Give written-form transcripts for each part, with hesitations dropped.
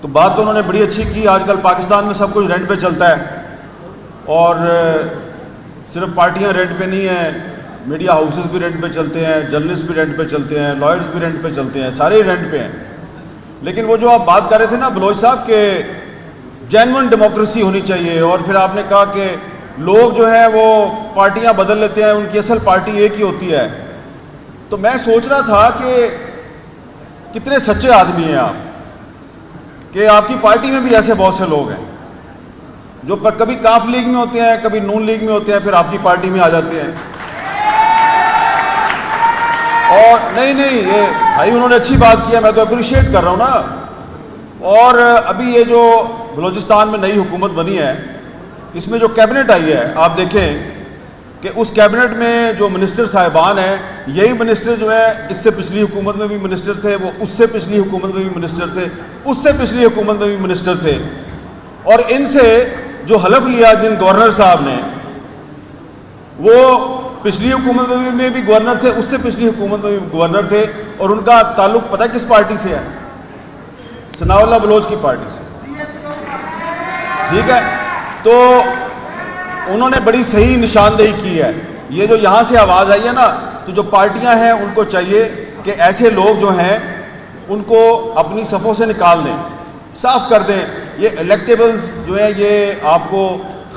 تو بات تو انہوں نے بڑی اچھی کی. آج کل پاکستان میں سب کچھ رینٹ پہ چلتا ہے, اور صرف پارٹیاں رینٹ پہ نہیں ہیں, میڈیا ہاؤسز بھی رینٹ پہ چلتے ہیں, جرنلسٹ بھی رینٹ پہ چلتے ہیں, لائرز بھی رینٹ پہ چلتے ہیں, سارے رینٹ پہ ہیں. لیکن وہ جو آپ بات کر رہے تھے نا بلوچ صاحب کہ جینوئن ڈیموکریسی ہونی چاہیے, اور پھر آپ نے کہا کہ لوگ جو ہیں وہ پارٹیاں بدل لیتے ہیں, ان کی اصل پارٹی ایک ہی ہوتی ہے. تو میں سوچ رہا تھا کہ کتنے سچے آدمی ہیں آپ, کہ آپ کی پارٹی میں بھی ایسے بہت سے لوگ ہیں جو کبھی کاف لیگ میں ہوتے ہیں, کبھی نون لیگ میں ہوتے ہیں, پھر آپ کی پارٹی میں آ جاتے ہیں. اور نہیں یہ بھائی انہوں نے اچھی بات کی ہے, میں تو اپریشیٹ کر رہا ہوں نا. اور ابھی یہ جو بلوچستان میں نئی حکومت بنی ہے, اس میں جو کیبنٹ آئی ہے, آپ دیکھیں کہ اس کیبنٹ میں جو منسٹر صاحبان ہیں, یہی منسٹر جو ہے اس سے پچھلی حکومت میں بھی منسٹر تھے, وہ اس سے پچھلی حکومت میں بھی منسٹر تھے, اس سے پچھلی حکومت میں بھی منسٹر تھے. اور ان سے جو حلف لیا جن گورنر صاحب نے, وہ پچھلی حکومت میں بھی گورنر تھے, اس سے پچھلی حکومت میں بھی گورنر تھے, اور ان کا تعلق پتہ کس پارٹی سے ہے؟ ثناء اللہ بلوچ کی پارٹی سے. ٹھیک ہے, تو انہوں نے بڑی صحیح نشاندہی کی ہے. یہ جو یہاں سے آواز آئی ہے نا, تو جو پارٹیاں ہیں ان کو چاہیے کہ ایسے لوگ جو ہیں ان کو اپنی صفوں سے نکال دیں, صاف کر دیں. یہ الیکٹیبلز جو ہیں یہ آپ کو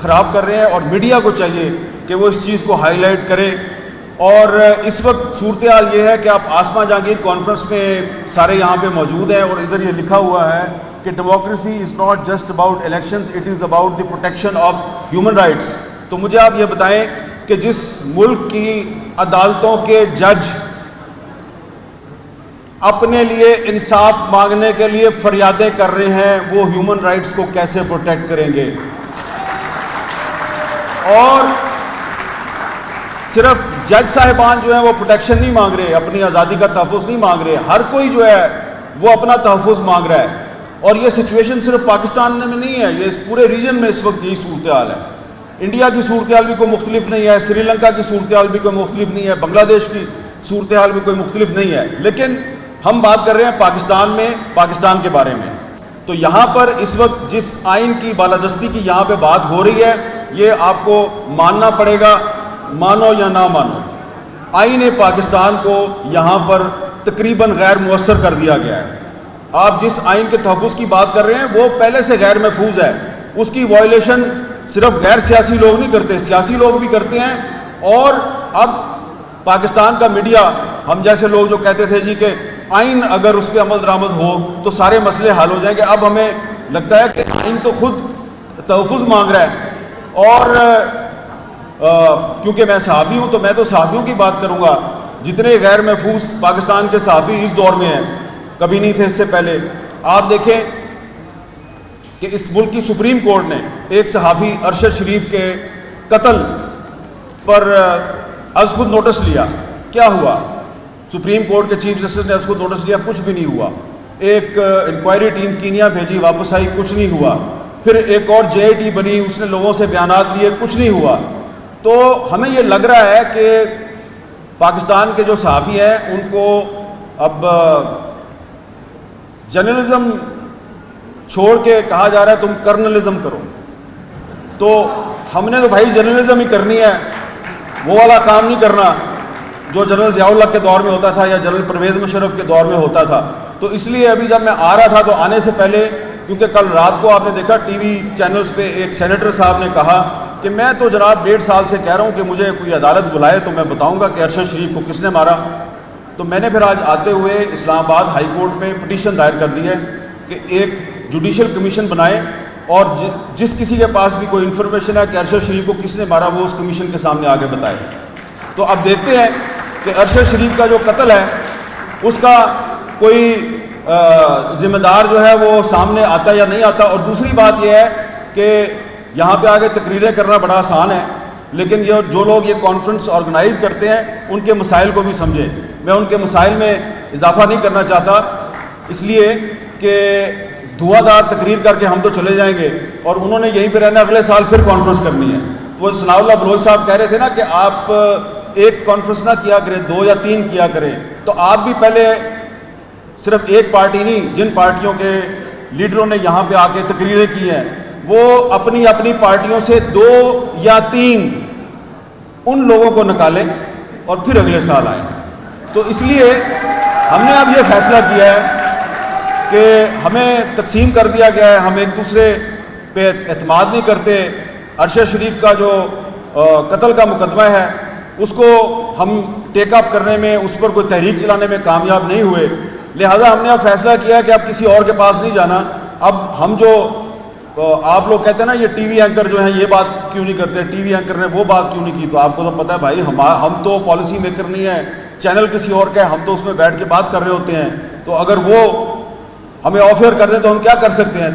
خراب کر رہے ہیں, اور میڈیا کو چاہیے کہ وہ اس چیز کو ہائی لائٹ کرے. اور اس وقت صورتحال یہ ہے کہ آپ آسما جہانگیر کانفرنس میں سارے یہاں پہ موجود ہیں, اور ادھر یہ لکھا ہوا ہے کہ democracy is not just about elections, it is about the protection of human rights. تو مجھے آپ یہ بتائیں کہ جس ملک کی عدالتوں کے جج اپنے لیے انصاف مانگنے کے لیے فریادیں کر رہے ہیں, وہ ہیومن رائٹس کو کیسے پروٹیکٹ کریں گے؟ اور صرف جج صاحبان جو ہیں وہ پروٹیکشن نہیں مانگ رہے, اپنی آزادی کا تحفظ نہیں مانگ رہے, ہر کوئی جو ہے وہ اپنا تحفظ مانگ رہا ہے. اور یہ سچویشن صرف پاکستان میں نہیں ہے, یہ اس پورے ریجن میں اس وقت یہی صورتحال ہے. انڈیا کی صورتحال بھی کوئی مختلف نہیں ہے, سری لنکا کی صورتحال بھی کوئی مختلف نہیں ہے, بنگلہ دیش کی صورتحال بھی کوئی مختلف نہیں ہے. لیکن ہم بات کر رہے ہیں پاکستان میں, پاکستان کے بارے میں. تو یہاں پر اس وقت جس آئین کی بالادستی کی یہاں پہ بات ہو رہی ہے, یہ آپ کو ماننا پڑے گا, مانو یا نہ مانو. آئین پاکستان کو یہاں پر تقریباً غیر مؤثر کر دیا گیا ہے. آپ جس آئین کے تحفظ کی بات کر رہے ہیں وہ پہلے سے غیر محفوظ ہے. اس کی وائلیشن صرف غیر سیاسی لوگ نہیں کرتے, سیاسی لوگ بھی کرتے ہیں. اور اب پاکستان کا میڈیا, ہم جیسے لوگ جو کہتے تھے جی کہ آئین اگر اس پہ عمل درآمد ہو تو سارے مسئلے حل ہو جائیں گے, اب ہمیں لگتا ہے کہ آئین تو خود تحفظ مانگ رہا ہے. اور کیونکہ میں صحافی ہوں تو میں تو صحافیوں کی بات کروں گا. جتنے غیر محفوظ پاکستان کے صحافی اس دور میں ہیں, کبھی نہیں تھے اس سے پہلے. آپ دیکھیں کہ اس ملک کی سپریم کورٹ نے ایک صحافی ارشد شریف کے قتل پر از خود نوٹس لیا. کیا ہوا؟ سپریم کورٹ کے چیف جسٹس نے از خود نوٹس لیا, کچھ بھی نہیں ہوا. ایک انکوائری ٹیم کینیا بھیجی, واپس آئی, کچھ نہیں ہوا. پھر ایک اور JIT بنی, اس نے لوگوں سے بیانات لیے, کچھ نہیں ہوا. تو ہمیں یہ لگ رہا ہے کہ پاکستان کے جو صحافی ہیں ان کو اب جرنلزم چھوڑ کے کہا جا رہا ہے تم کرنلزم کرو. تو ہم نے تو بھائی جرنلزم ہی کرنی ہے, وہ والا کام نہیں کرنا جو جنرل ضیاء اللہ کے دور میں ہوتا تھا یا جنرل پرویز مشرف کے دور میں ہوتا تھا. تو اس لیے ابھی جب میں آ رہا تھا تو آنے سے پہلے, کیونکہ کل رات کو آپ نے دیکھا ٹی وی چینلز پہ ایک سینیٹر صاحب نے کہا کہ میں تو جناب 1.5 سال سے کہہ رہا ہوں کہ مجھے کوئی عدالت بلائے تو میں بتاؤں گا کہ ارشد شریف کو کس نے مارا. تو میں نے پھر آج آتے ہوئے اسلام آباد ہائی کورٹ میں پٹیشن دائر کر دی ہے کہ ایک جوڈیشل کمیشن بنائے, اور جس کسی کے پاس بھی کوئی انفارمیشن ہے کہ ارشد شریف کو کس نے مارا وہ اس کمیشن کے سامنے آگے بتائے. تو اب دیکھتے ہیں کہ ارشد شریف کا جو قتل ہے اس کا کوئی ذمہ دار جو ہے وہ سامنے آتا یا نہیں آتا. اور دوسری بات یہ ہے کہ یہاں پہ آگے تقریریں کرنا بڑا آسان ہے, لیکن یہ جو لوگ یہ کانفرنس آرگنائز کرتے ہیں ان کے مسائل کو بھی سمجھیں. میں ان کے مسائل میں اضافہ نہیں کرنا چاہتا, اس لیے کہ دھواں دار تقریر کر کے ہم تو چلے جائیں گے اور انہوں نے یہیں پہ رہنا, اگلے سال پھر کانفرنس کرنی ہے. تو وہ ثناء اللہ بلوچ صاحب کہہ رہے تھے نا کہ آپ ایک کانفرنس نہ کیا کریں, 2 یا 3 کیا کریں. تو آپ بھی پہلے صرف ایک پارٹی نہیں, جن پارٹیوں کے لیڈروں نے یہاں پہ آ کے تقریریں کی ہیں وہ اپنی اپنی پارٹیوں سے 2 یا 3 ان لوگوں کو نکالیں اور پھر اگلے سال آئیں. تو اس لیے ہم نے اب یہ فیصلہ کیا ہے کہ ہمیں تقسیم کر دیا گیا ہے, ہم ایک دوسرے پہ اعتماد نہیں کرتے. ارشد شریف کا جو قتل کا مقدمہ ہے اس کو ہم ٹیک اپ کرنے میں, اس پر کوئی تحریک چلانے میں کامیاب نہیں ہوئے, لہذا ہم نے اب فیصلہ کیا کہ اب کسی اور کے پاس نہیں جانا. اب ہم جو آپ لوگ کہتے ہیں نا یہ ٹی وی اینکر جو ہیں یہ بات کیوں نہیں کرتے, ٹی وی اینکر نے وہ بات کیوں نہیں کی, تو آپ کو تو پتا ہے بھائی ہم تو پالیسی میکر نہیں ہیں, چینل کسی اور کا ہے, ہم تو اس میں بیٹھ کے بات کر رہے ہوتے ہیں. تو اگر وہ ہمیں آفر کر دیں تو ہم کیا کر سکتے ہیں.